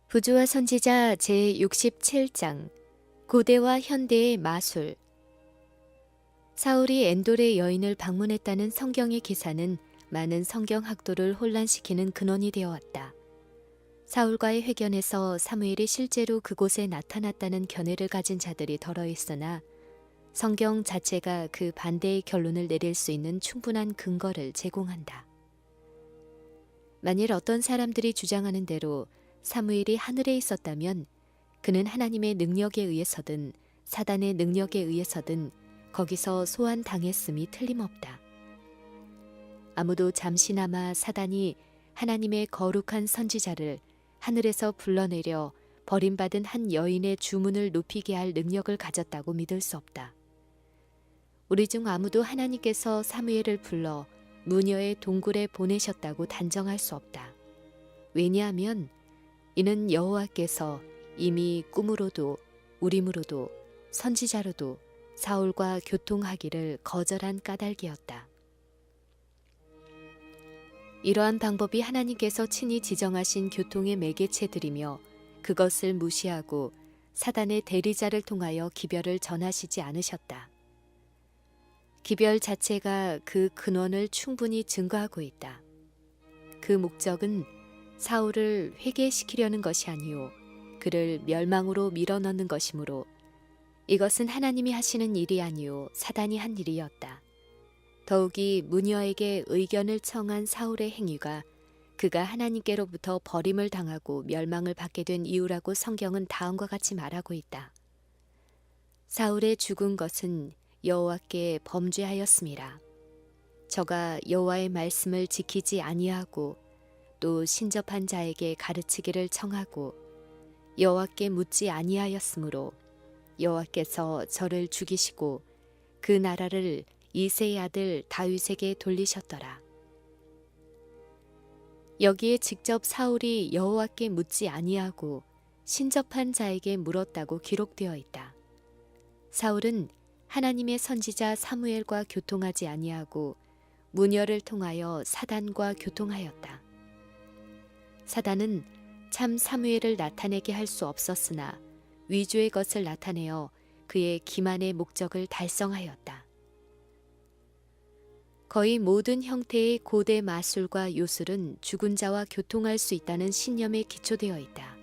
부조와 선지자 제67장 고대와 현대의 마술. 사울이 엔돌의 여인을 방문했다는 성경의 기사는 많은 성경학도를 혼란시키는 근원이 되어왔다. 사울과의 회견에서 사무엘이 실제로 그곳에 나타났다는 견해를 가진 자들이 덜어 있으나 성경 자체가 그 반대의 결론을 내릴 수 있는 충분한 근거를 제공한다. 만일 어떤 사람들이 주장하는 대로 사무엘이 하늘에 있었다면 그는 하나님의 능력에 의해서든 사단의 능력에 의해서든 거기서 소환당했음이 틀림없다. 아무도 잠시나마 사단이 하나님의 거룩한 선지자를 하늘에서 불러내려 버림받은 한 여인의 주문을 높이게 할 능력을 가졌다고 믿을 수 없다. 우리 중 아무도 하나님께서 사무엘을 불러 무녀의 동굴에 보내셨다고 단정할 수 없다. 왜냐하면 이는 여호와께서 이미 꿈으로도 우림으로도 선지자로도 사울과 교통하기를 거절한 까닭이었다. 이러한 방법이 하나님께서 친히 지정하신 교통의 매개체들이며 그것을 무시하고 사단의 대리자를 통하여 기별을 전하시지 않으셨다. 기별 자체가 그 근원을 충분히 증거하고 있다. 그 목적은 사울을 회개시키려는 것이 아니요 그를 멸망으로 밀어넣는 것이므로 이것은 하나님이 하시는 일이 아니요 사단이 한 일이었다. 더욱이 무녀에게 의견을 청한 사울의 행위가 그가 하나님께로부터 버림을 당하고 멸망을 받게 된 이유라고 성경은 다음과 같이 말하고 있다. 사울의 죽은 것은 여호와께 범죄하였음이라. 저가 여호와의 말씀을 지키지 아니하고 또 신접한 자에게 가르치기를 청하고 여호와께 묻지 아니하였으므로 여호와께서 저를 죽이시고 그 나라를 이새의 아들 다윗에게 돌리셨더라. 여기에 직접 사울이 여호와께 묻지 아니하고 신접한 자에게 물었다고 기록되어 있다. 사울은 하나님의 선지자 사무엘과 교통하지 아니하고 무녀를 통하여 사단과 교통하였다. 사단은 참 사무엘을 나타내게 할 수 없었으나 위조의 것을 나타내어 그의 기만의 목적을 달성하였다. 거의 모든 형태의 고대 마술과 요술은 죽은 자와 교통할 수 있다는 신념에 기초되어 있다.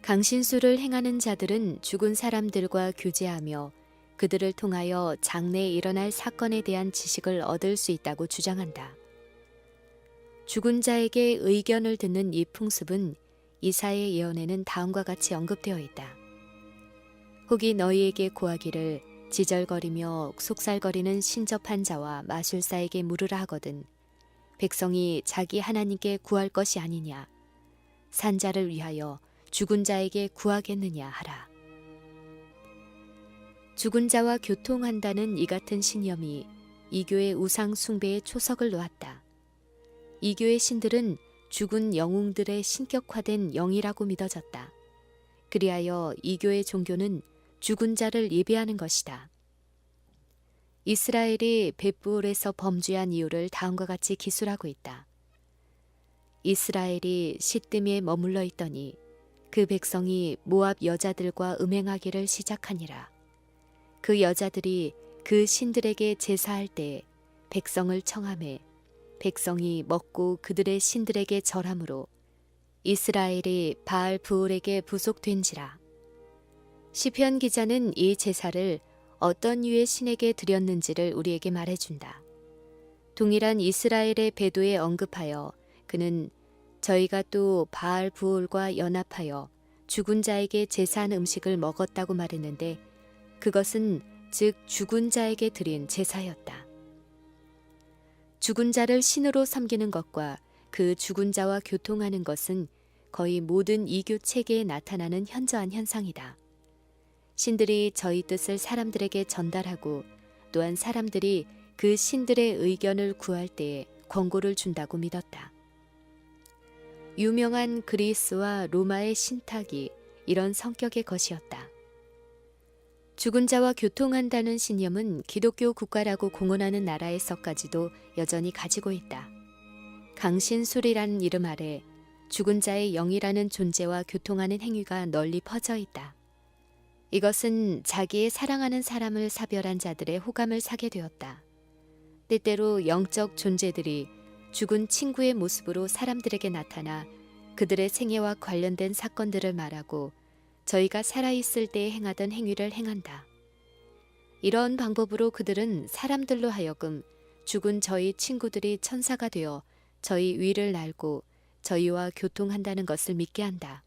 강신술을 행하는 자들은 죽은 사람들과 교제하며 그들을 통하여 장래에 일어날 사건에 대한 지식을 얻을 수 있다고 주장한다. 죽은 자에게 의견을 듣는 이 풍습은 이사야의 예언에는 다음과 같이 언급되어 있다. 혹이 너희에게 고하기를 지절거리며 속살거리는 신접한 자와 마술사에게 물으라 하거든 백성이 자기 하나님께 구할 것이 아니냐 산자를 위하여 죽은 자에게 구하겠느냐 하라. 죽은 자와 교통한다는 이 같은 신념이 이교의 우상 숭배의 초석을 놓았다. 이교의 신들은 죽은 영웅들의 신격화된 영이라고 믿어졌다. 그리하여 이교의 종교는 죽은 자를 예배하는 것이다. 이스라엘이 벳부올에서 범죄한 이유를 다음과 같이 기술하고 있다. 이스라엘이 시뜸에 머물러 있더니 그 백성이 모압 여자들과 음행하기를 시작하니라. 그 여자들이 그 신들에게 제사할 때에 백성을 청하매 백성이 먹고 그들의 신들에게 절함으로 이스라엘이 바알 부올에게 부속된지라. 시편 기자는 이 제사를 어떤 유의 신에게 드렸는지를 우리에게 말해준다. 동일한 이스라엘의 배도에 언급하여 그는 저희가 또 바알 부올과 연합하여 죽은 자에게 제사한 음식을 먹었다고 말했는데 그것은 즉 죽은 자에게 드린 제사였다. 죽은 자를 신으로 섬기는 것과 그 죽은 자와 교통하는 것은 거의 모든 이교 체계에 나타나는 현저한 현상이다. 신들이 저희 뜻을 사람들에게 전달하고 또한 사람들이 그 신들의 의견을 구할 때에 권고를 준다고 믿었다. 유명한 그리스와 로마의 신탁이 이런 성격의 것이었다. 죽은 자와 교통한다는 신념은 기독교 국가라고 공언하는 나라에서까지도 여전히 가지고 있다. 강신술이라는 이름 아래 죽은 자의 영이라는 존재와 교통하는 행위가 널리 퍼져 있다. 이것은 자기의 사랑하는 사람을 사별한 자들의 호감을 사게 되었다. 때때로 영적 존재들이 죽은 친구의 모습으로 사람들에게 나타나 그들의 생애와 관련된 사건들을 말하고 저희가 살아있을 때 행하던 행위를 행한다. 이런 방법으로 그들은 사람들로 하여금 죽은 저희 친구들이 천사가 되어 저희 위를 날고 저희와 교통한다는 것을 믿게 한다.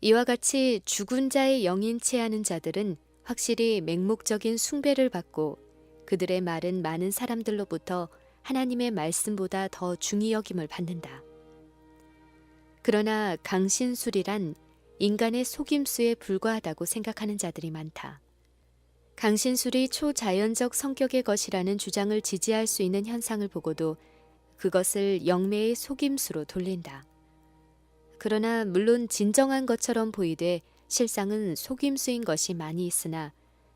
이와 같이 죽은 자의 영인 체하는 자들은 확실히 맹목적인 숭배를 받고 그들의 말은 많은 사람들로부터 하나님의 말씀보다 더 중히 여김을 받는다. 그러나 강신술이란 인간의 속임수에 불과하다고 생각하는 자들이 많다. 강신술이 초자연적 성격의 것이라는 주장을 지지할 수 있는 현상을 보고도 그것을 영매의 속임수로 돌린다. 그러나 물론 진정한 것처럼 보이되 실상은 속임수인 것이 많이 있으나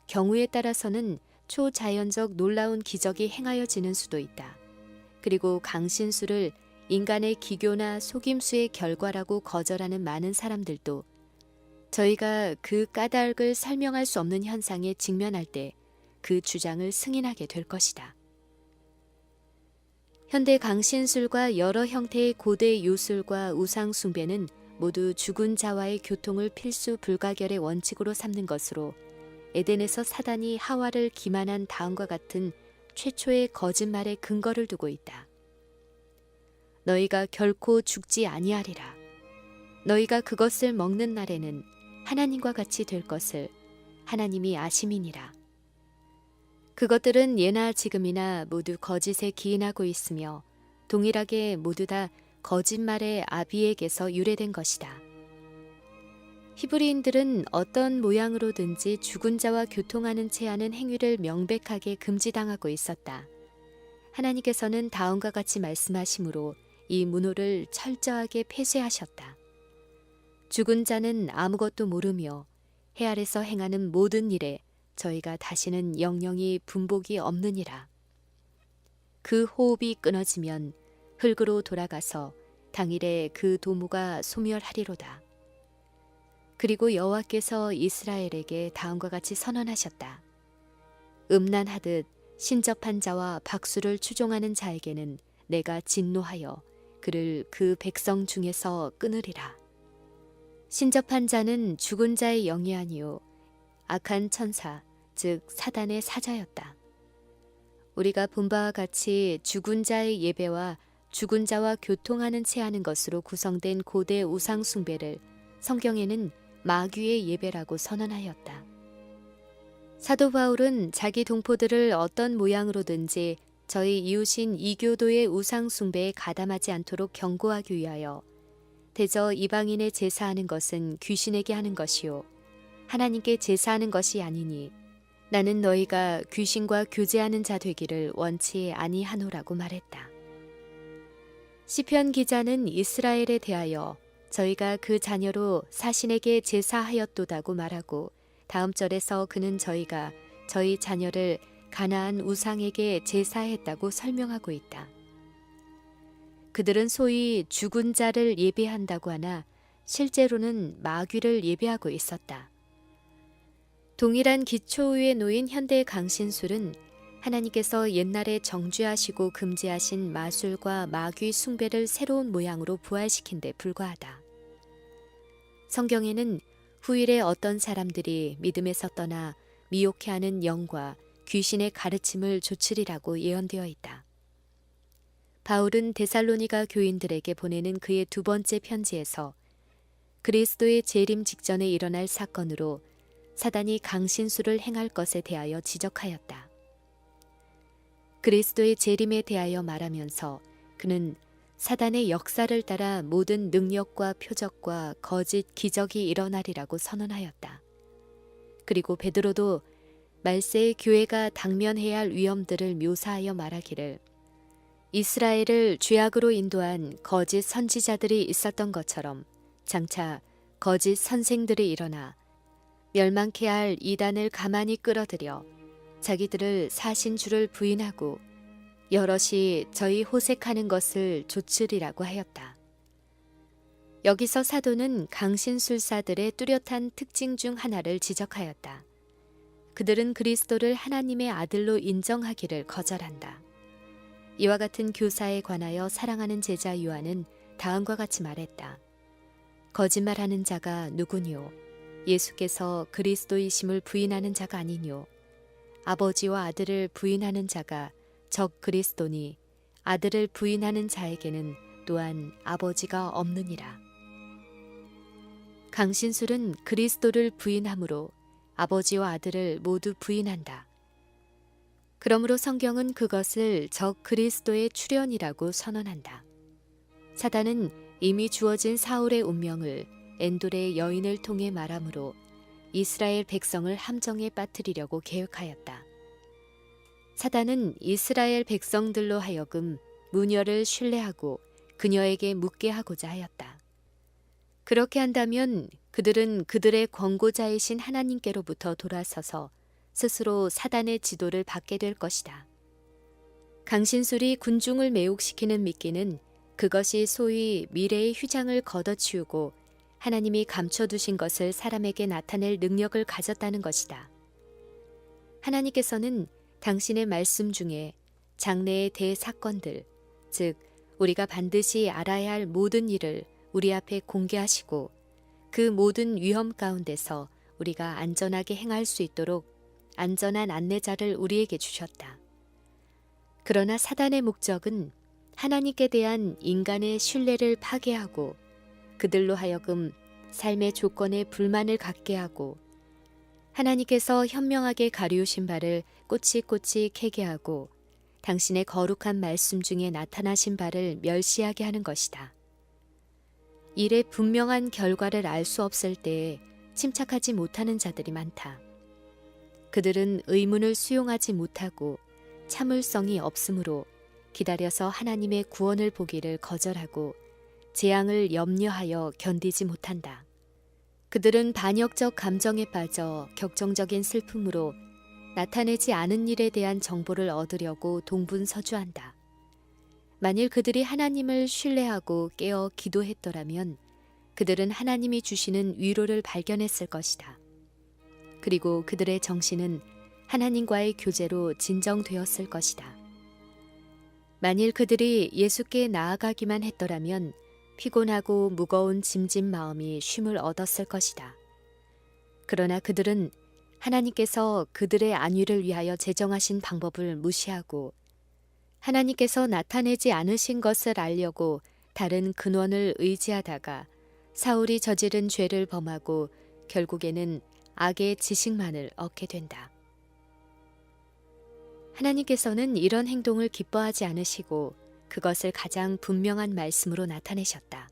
경우에 따라서는 초자연적 놀라운 기적이 행하여지는 수도 있다. 그리고 강신술을 인간의 기교나 속임수의 결과라고 거절하는 많은 사람들도 저희가 그 까닭을 설명할 수 없는 현상에 직면할 때 그 주장을 승인하게 될 것이다. 현대 강신술과 여러 형태의 고대 요술과 우상 숭배는 모두 죽은 자와의 교통을 필수 불가결의 원칙으로 삼는 것으로 에덴에서 사단이 하와를 기만한 다음과 같은 최초의 거짓말에 근거를 두고 있다. 너희가 결코 죽지 아니하리라. 너희가 그것을 먹는 날에는 하나님과 같이 될 것을 하나님이 아심이니라. 그것들은 예나 지금이나 모두 거짓에 기인하고 있으며 동일하게 모두 다 거짓말의 아비에게서 유래된 것이다. 히브리인들은 어떤 모양으로든지 죽은 자와 교통하는 채 하는 행위를 명백하게 금지당하고 있었다. 하나님께서는 다음과 같이 말씀하시므로 이 문호를 철저하게 폐쇄하셨다. 죽은 자는 아무것도 모르며 해 아래서 행하는 모든 일에 저희가 다시는 영영이 분복이 없느니라. 그 호흡이 끊어지면 흙으로 돌아가서 당일에 그 도무가 소멸하리로다. 그리고 여호와께서 이스라엘에게 다음과 같이 선언하셨다. 음란하듯 신접한 자와 박수를 추종하는 자에게는 내가 진노하여 그를 그 백성 중에서 끊으리라. 신접한 자는 죽은 자의 영이 아니요 악한 천사, 즉 사단의 사자였다. 우리가 본 바와 같이 죽은 자의 예배와 죽은 자와 교통하는 채 하는 것으로 구성된 고대 우상 숭배를 성경에는 마귀의 예배라고 선언하였다. 사도 바울은 자기 동포들을 어떤 모양으로든지 저희 이웃인 이교도의 우상 숭배에 가담하지 않도록 경고하기 위하여 대저 이방인의 제사하는 것은 귀신에게 하는 것이요 하나님께 제사하는 것이 아니니 나는 너희가 귀신과 교제하는 자 되기를 원치 아니하노라고 말했다. 시편 기자는 이스라엘에 대하여 저희가 그 자녀로 사신에게 제사하였도다고 말하고 다음 절에서 그는 저희가 저희 자녀를 가나안 우상에게 제사했다고 설명하고 있다. 그들은 소위 죽은 자를 예배한다고 하나 실제로는 마귀를 예배하고 있었다. 동일한 기초 위에 놓인 현대의 강신술은 하나님께서 옛날에 정죄하시고 금지하신 마술과 마귀 숭배를 새로운 모양으로 부활시킨 데 불과하다. 성경에는 후일에 어떤 사람들이 믿음에서 떠나 미혹해하는 영과 귀신의 가르침을 조치리라고 예언되어 있다. 바울은 데살로니가 교인들에게 보내는 그의 두 번째 편지에서 그리스도의 재림 직전에 일어날 사건으로 사단이 강신술을 행할 것에 대하여 지적하였다. 그리스도의 재림에 대하여 말하면서 그는 사단의 역사를 따라 모든 능력과 표적과 거짓 기적이 일어나리라고 선언하였다. 그리고 베드로도 말세의 교회가 당면해야 할 위험들을 묘사하여 말하기를 이스라엘을 죄악으로 인도한 거짓 선지자들이 있었던 것처럼 장차 거짓 선생들이 일어나 멸망케 할 이단을 가만히 끌어들여 자기들을 사신 주를 부인하고 여럿이 저희 호색하는 것을 조치리라고 하였다. 여기서 사도는 강신술사들의 뚜렷한 특징 중 하나를 지적하였다. 그들은 그리스도를 하나님의 아들로 인정하기를 거절한다. 이와 같은 교사에 관하여 사랑하는 제자 요한은 다음과 같이 말했다. 거짓말하는 자가 누구뇨? 예수께서 그리스도이심을 부인하는 자가 아니뇨? 아버지와 아들을 부인하는 자가 적 그리스도니 아들을 부인하는 자에게는 또한 아버지가 없느니라. 강신술은 그리스도를 부인하므로 아버지와 아들을 모두 부인한다. 그러므로 성경은 그것을 적 그리스도의 출현이라고 선언한다. 사단은 이미 주어진 사울의 운명을 엔돌의 여인을 통해 말함으로 이스라엘 백성을 함정에 빠뜨리려고 계획하였다. 사단은 이스라엘 백성들로 하여금 무녀를 신뢰하고 그녀에게 묻게 하고자 하였다. 그렇게 한다면 그들은 그들의 권고자이신 하나님께로부터 돌아서서 스스로 사단의 지도를 받게 될 것이다. 강신술이 군중을 매혹시키는 미끼는 그것이 소위 미래의 휘장을 걷어치우고 하나님이 감춰두신 것을 사람에게 나타낼 능력을 가졌다는 것이다. 하나님께서는 당신의 말씀 중에 장래의 대사건들, 즉 우리가 반드시 알아야 할 모든 일을 우리 앞에 공개하시고 그 모든 위험 가운데서 우리가 안전하게 행할 수 있도록 안전한 안내자를 우리에게 주셨다. 그러나 사단의 목적은 하나님께 대한 인간의 신뢰를 파괴하고 그들로 하여금 삶의 조건에 불만을 갖게 하고 하나님께서 현명하게 가리우신 바를 꼬치꼬치 캐게 하고 당신의 거룩한 말씀 중에 나타나신 바를 멸시하게 하는 것이다. 일의 분명한 결과를 알 수 없을 때에 침착하지 못하는 자들이 많다. 그들은 의문을 수용하지 못하고 참을성이 없으므로 기다려서 하나님의 구원을 보기를 거절하고 재앙을 염려하여 견디지 못한다. 그들은 반역적 감정에 빠져 격정적인 슬픔으로 나타내지 않은 일에 대한 정보를 얻으려고 동분서주한다. 만일 그들이 하나님을 신뢰하고 깨어 기도했더라면 그들은 하나님이 주시는 위로를 발견했을 것이다. 그리고 그들의 정신은 하나님과의 교제로 진정되었을 것이다. 만일 그들이 예수께 나아가기만 했더라면 피곤하고 무거운 짐진 마음이 쉼을 얻었을 것이다. 그러나 그들은 하나님께서 그들의 안위를 위하여 제정하신 방법을 무시하고 하나님께서 나타내지 않으신 것을 알려고 다른 근원을 의지하다가 사울이 저지른 죄를 범하고 결국에는 악의 지식만을 얻게 된다. 하나님께서는 이런 행동을 기뻐하지 않으시고 그것을 가장 분명한 말씀으로 나타내셨다.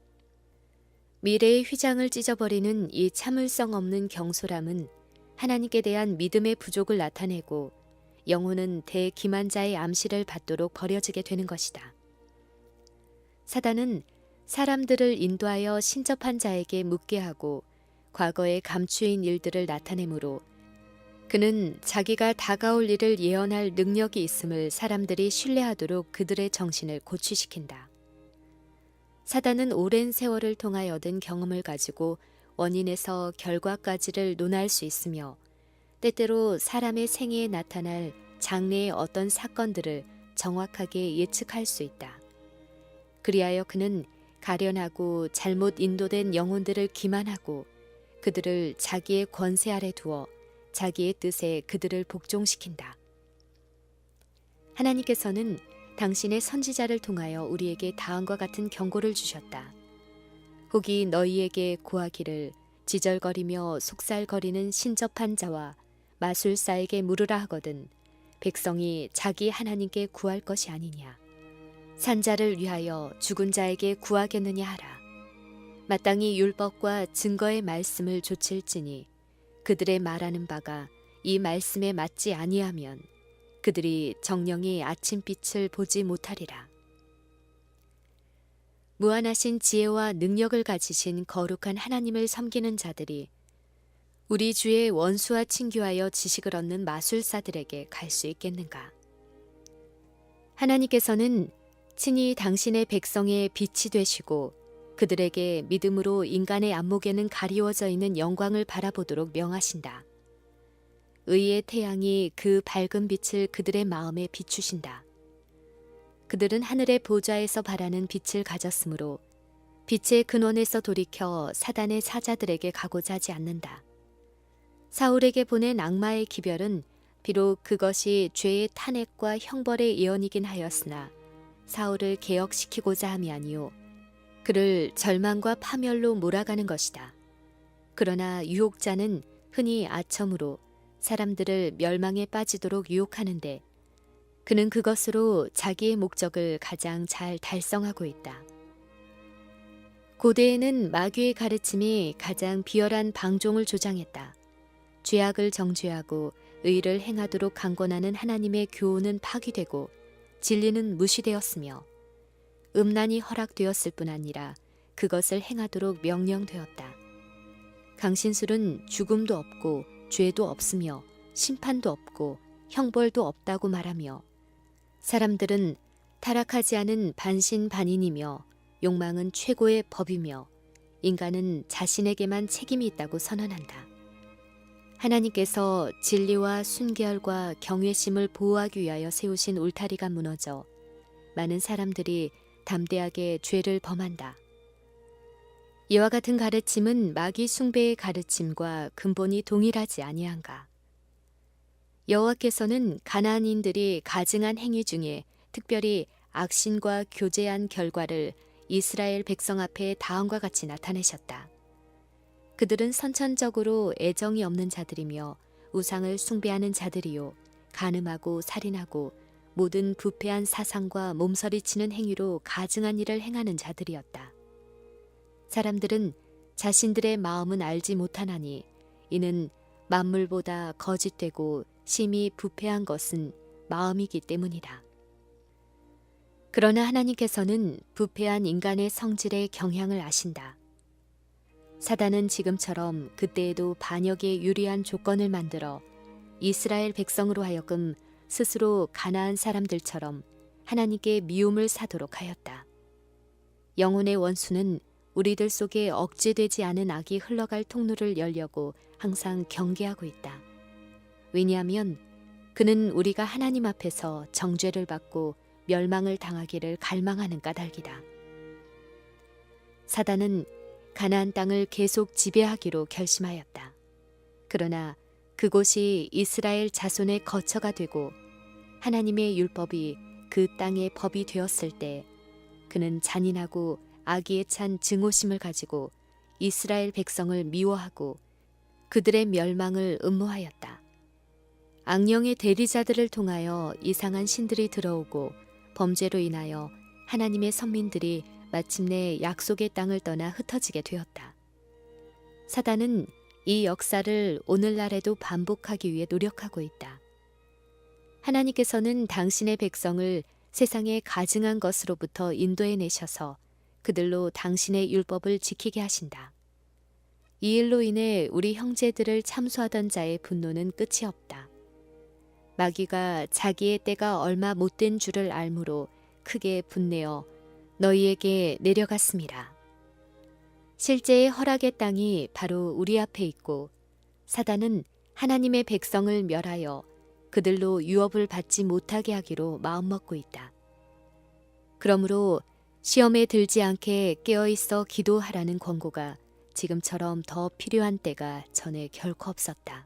미래의 휘장을 찢어버리는 이 참을성 없는 경솔함은 하나님께 대한 믿음의 부족을 나타내고 영혼은 대기만자의 암시를 받도록 버려지게 되는 것이다. 사단은 사람들을 인도하여 신접한 자에게 묻게 하고 과거에 감추인 일들을 나타내므로 그는 자기가 다가올 일을 예언할 능력이 있음을 사람들이 신뢰하도록 그들의 정신을 고취시킨다. 사단은 오랜 세월을 통하여 얻은 경험을 가지고 원인에서 결과까지를 논할 수 있으며 때때로 사람의 생애에 나타날 장래의 어떤 사건들을 정확하게 예측할 수 있다. 그리하여 그는 가련하고 잘못 인도된 영혼들을 기만하고 그들을 자기의 권세 아래 두어 자기의 뜻에 그들을 복종시킨다. 하나님께서는 당신의 선지자를 통하여 우리에게 다음과 같은 경고를 주셨다. 혹이 너희에게 고하기를 지절거리며 속살거리는 신접한 자와 마술사에게 물으라 하거든 백성이 자기 하나님께 구할 것이 아니냐. 산자를 위하여 죽은 자에게 구하겠느냐 하라. 마땅히 율법과 증거의 말씀을 조칠지니 그들의 말하는 바가 이 말씀에 맞지 아니하면 그들이 정령이 아침빛을 보지 못하리라. 무한하신 지혜와 능력을 가지신 거룩한 하나님을 섬기는 자들이 우리 주의 원수와 친교하여 지식을 얻는 마술사들에게 갈 수 있겠는가? 하나님께서는 친히 당신의 백성의 빛이 되시고 그들에게 믿음으로 인간의 안목에는 가리워져 있는 영광을 바라보도록 명하신다. 의의 태양이 그 밝은 빛을 그들의 마음에 비추신다. 그들은 하늘의 보좌에서 발하는 빛을 가졌으므로 빛의 근원에서 돌이켜 사단의 사자들에게 가고자 하지 않는다. 사울에게 보낸 악마의 기별은 비록 그것이 죄의 탄핵과 형벌의 예언이긴 하였으나 사울을 개혁시키고자 함이 아니요 그를 절망과 파멸로 몰아가는 것이다. 그러나 유혹자는 흔히 아첨으로 사람들을 멸망에 빠지도록 유혹하는데 그는 그것으로 자기의 목적을 가장 잘 달성하고 있다. 고대에는 마귀의 가르침이 가장 비열한 방종을 조장했다. 죄악을 정죄하고 의를 행하도록 강권하는 하나님의 교훈은 파기되고 진리는 무시되었으며 음란이 허락되었을 뿐 아니라 그것을 행하도록 명령되었다. 강신술은 죽음도 없고 죄도 없으며 심판도 없고 형벌도 없다고 말하며 사람들은 타락하지 않은 반신반인이며 욕망은 최고의 법이며 인간은 자신에게만 책임이 있다고 선언한다. 하나님께서 진리와 순결과 경외심을 보호하기 위하여 세우신 울타리가 무너져 많은 사람들이 담대하게 죄를 범한다. 이와 같은 가르침은 마귀 숭배의 가르침과 근본이 동일하지 아니한가. 여호와께서는 가나안인들이 가증한 행위 중에 특별히 악신과 교제한 결과를 이스라엘 백성 앞에 다음과 같이 나타내셨다. 그들은 선천적으로 애정이 없는 자들이며 우상을 숭배하는 자들이요 간음하고 살인하고 모든 부패한 사상과 몸서리치는 행위로 가증한 일을 행하는 자들이었다. 사람들은 자신들의 마음은 알지 못하나니 이는 만물보다 거짓되고 심히 부패한 것은 마음이기 때문이다. 그러나 하나님께서는 부패한 인간의 성질의 경향을 아신다. 사단은 지금처럼 그때에도 반역에 유리한 조건을 만들어 이스라엘 백성으로 하여금 스스로 가나안 사람들처럼 하나님께 미움을 사도록 하였다. 영혼의 원수는 우리들 속에 억제되지 않은 악이 흘러갈 통로를 열려고 항상 경계하고 있다. 왜냐하면 그는 우리가 하나님 앞에서 정죄를 받고 멸망을 당하기를 갈망하는 까닭이다. 사단은 가나안 땅을 계속 지배하기로 결심하였다. 그러나 그곳이 이스라엘 자손의 거처가 되고 하나님의 율법이 그 땅의 법이 되었을 때 그는 잔인하고 악의에 찬 증오심을 가지고 이스라엘 백성을 미워하고 그들의 멸망을 음모하였다. 악령의 대리자들을 통하여 이상한 신들이 들어오고 범죄로 인하여 하나님의 선민들이 마침내 약속의 땅을 떠나 흩어지게 되었다. 사단은 이 역사를 오늘날에도 반복하기 위해 노력하고 있다. 하나님께서는 당신의 백성을 세상의 가증한 것으로부터 인도해 내셔서 그들로 당신의 율법을 지키게 하신다. 이 일로 인해 우리 형제들을 참소하던 자의 분노는 끝이 없다. 마귀가 자기의 때가 얼마 못된 줄을 알므로 크게 분내어 너희에게 내려갔습니다. 실제의 허락의 땅이 바로 우리 앞에 있고 사단은 하나님의 백성을 멸하여 그들로 유업을 받지 못하게 하기로 마음먹고 있다. 그러므로 시험에 들지 않게 깨어있어 기도하라는 권고가 지금처럼 더 필요한 때가 전에 결코 없었다.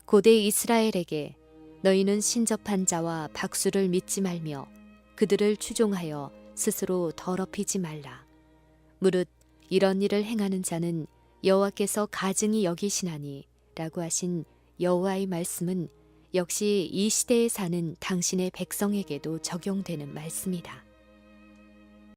고대 이스라엘에게 너희는 신접한 자와 박수를 믿지 말며 그들을 추종하여 스스로 더럽히지 말라. 무릇 이런 일을 행하는 자는 여호와께서 가증히 여기시나니 라고 하신 여호와의 말씀은 역시 이 시대에 사는 당신의 백성에게도 적용되는 말씀이다.